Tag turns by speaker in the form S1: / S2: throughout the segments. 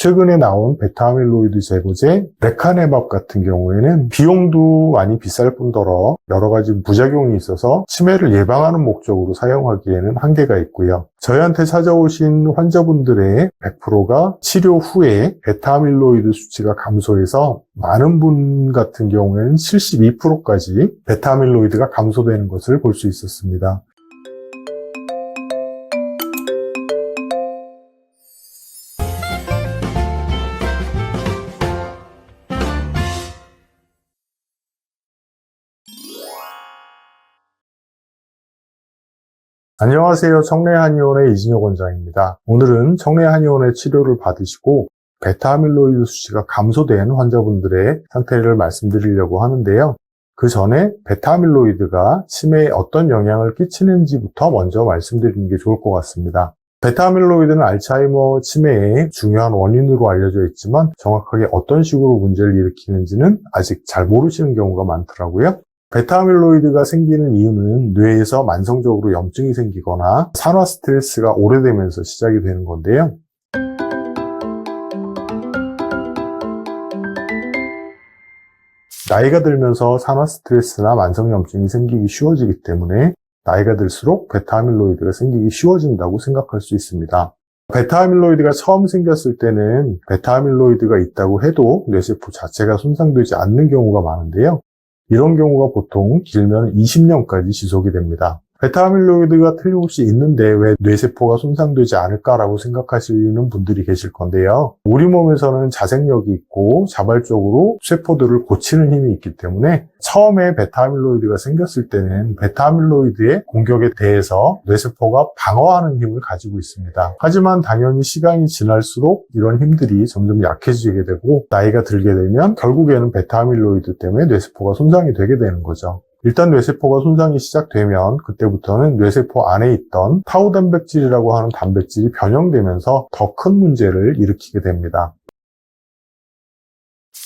S1: 최근에 나온 베타아밀로이드 제거제 레카네맙 같은 경우에는 비용도 많이 비쌀 뿐더러 여러 가지 부작용이 있어서 치매를 예방하는 목적으로 사용하기에는 한계가 있고요. 저희한테 찾아오신 환자분들의 100%가 치료 후에 베타아밀로이드 수치가 감소해서 많은 분 같은 경우에는 72%까지 베타아밀로이드가 감소되는 것을 볼 수 있었습니다. 안녕하세요. 청래한의원의 이진혁 원장입니다. 오늘은 청래한의원의 치료를 받으시고 베타아밀로이드 수치가 감소된 환자분들의 상태를 말씀드리려고 하는데요. 그 전에 베타아밀로이드가 치매에 어떤 영향을 끼치는지부터 먼저 말씀드리는 게 좋을 것 같습니다. 베타아밀로이드는 알츠하이머 치매의 중요한 원인으로 알려져 있지만 정확하게 어떤 식으로 문제를 일으키는지는 아직 잘 모르시는 경우가 많더라고요. 베타아밀로이드가 생기는 이유는 뇌에서 만성적으로 염증이 생기거나 산화 스트레스가 오래되면서 시작이 되는 건데요. 나이가 들면서 산화 스트레스나 만성 염증이 생기기 쉬워지기 때문에 나이가 들수록 베타아밀로이드가 생기기 쉬워진다고 생각할 수 있습니다. 베타아밀로이드가 처음 생겼을 때는 베타아밀로이드가 있다고 해도 뇌세포 자체가 손상되지 않는 경우가 많은데요. 이런 경우가 보통 길면 20년까지 지속이 됩니다. 베타아밀로이드가 틀림없이 있는데 왜 뇌세포가 손상되지 않을까라고 생각하시는 분들이 계실 건데요. 우리 몸에서는 자생력이 있고 자발적으로 세포들을 고치는 힘이 있기 때문에 처음에 베타아밀로이드가 생겼을 때는 베타아밀로이드의 공격에 대해서 뇌세포가 방어하는 힘을 가지고 있습니다. 하지만 당연히 시간이 지날수록 이런 힘들이 점점 약해지게 되고 나이가 들게 되면 결국에는 베타아밀로이드 때문에 뇌세포가 손상이 되게 되는 거죠. 일단 뇌세포가 손상이 시작되면 그때부터는 뇌세포 안에 있던 타우 단백질이라고 하는 단백질이 변형되면서 더 큰 문제를 일으키게 됩니다.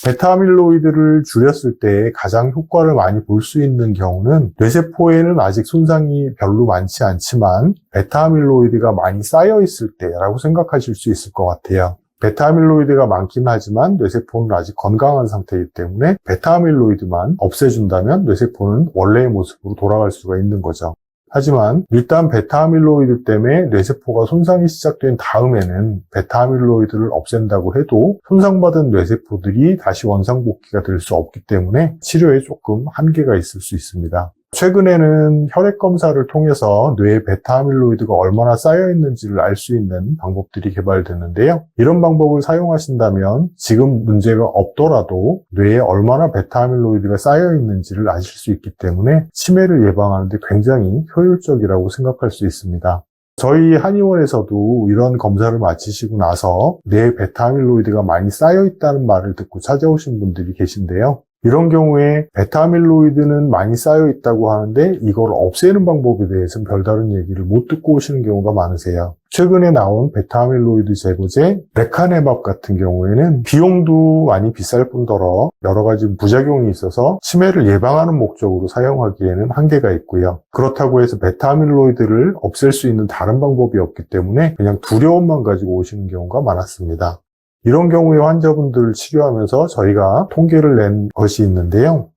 S1: 베타아밀로이드를 줄였을 때 가장 효과를 많이 볼 수 있는 경우는 뇌세포에는 아직 손상이 별로 많지 않지만 베타아밀로이드가 많이 쌓여 있을 때라고 생각하실 수 있을 것 같아요. 베타아밀로이드가 많긴 하지만 뇌세포는 아직 건강한 상태이기 때문에 베타아밀로이드만 없애준다면 뇌세포는 원래의 모습으로 돌아갈 수가 있는 거죠. 하지만 일단 베타아밀로이드 때문에 뇌세포가 손상이 시작된 다음에는 베타아밀로이드를 없앤다고 해도 손상받은 뇌세포들이 다시 원상복귀가 될 수 없기 때문에 치료에 조금 한계가 있을 수 있습니다. 최근에는 혈액 검사를 통해서 뇌에 베타아밀로이드가 얼마나 쌓여 있는지를 알 수 있는 방법들이 개발됐는데요. 이런 방법을 사용하신다면 지금 문제가 없더라도 뇌에 얼마나 베타아밀로이드가 쌓여 있는지를 아실 수 있기 때문에 치매를 예방하는 데 굉장히 효율적이라고 생각할 수 있습니다. 저희 한의원에서도 이런 검사를 마치시고 나서 뇌에 베타아밀로이드가 많이 쌓여 있다는 말을 듣고 찾아오신 분들이 계신데요. 이런 경우에 베타아밀로이드는 많이 쌓여 있다고 하는데 이걸 없애는 방법에 대해서는 별다른 얘기를 못 듣고 오시는 경우가 많으세요. 최근에 나온 베타아밀로이드 제거제 레카네맙 같은 경우에는 비용도 많이 비쌀 뿐더러 여러 가지 부작용이 있어서 치매를 예방하는 목적으로 사용하기에는 한계가 있고요. 그렇다고 해서 베타아밀로이드를 없앨 수 있는 다른 방법이 없기 때문에 그냥 두려움만 가지고 오시는 경우가 많았습니다. 이런 경우에 환자분들을 치료하면서 저희가 통계를 낸 것이 있는데요.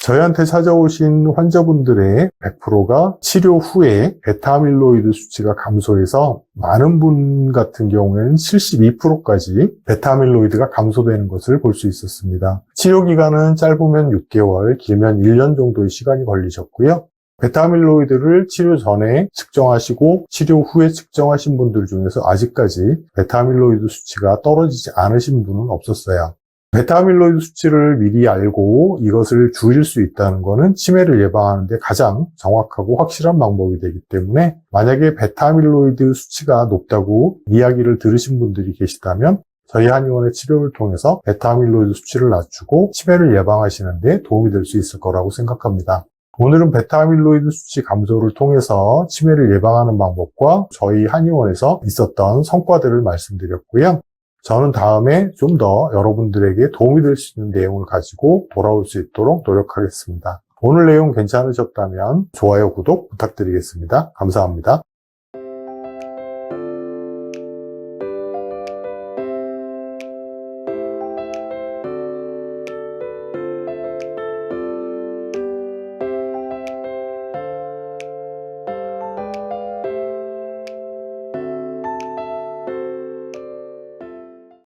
S1: 저희한테 찾아오신 환자분들의 100%가 치료 후에 베타아밀로이드 수치가 감소해서 많은 분 같은 경우에는 72%까지 베타아밀로이드가 감소되는 것을 볼 수 있었습니다. 치료 기간은 짧으면 6개월, 길면 1년 정도의 시간이 걸리셨고요. 베타아밀로이드를 치료 전에 측정하시고 치료 후에 측정하신 분들 중에서 아직까지 베타아밀로이드 수치가 떨어지지 않으신 분은 없었어요. 베타아밀로이드 수치를 미리 알고 이것을 줄일 수 있다는 것은 치매를 예방하는 데 가장 정확하고 확실한 방법이 되기 때문에 만약에 베타아밀로이드 수치가 높다고 이야기를 들으신 분들이 계시다면 저희 한의원의 치료를 통해서 베타아밀로이드 수치를 낮추고 치매를 예방하시는 데 도움이 될 수 있을 거라고 생각합니다. 오늘은 베타아밀로이드 수치 감소를 통해서 치매를 예방하는 방법과 저희 한의원에서 있었던 성과들을 말씀드렸고요. 저는 다음에 좀 더 여러분들에게 도움이 될 수 있는 내용을 가지고 돌아올 수 있도록 노력하겠습니다. 오늘 내용 괜찮으셨다면 좋아요, 구독 부탁드리겠습니다. 감사합니다.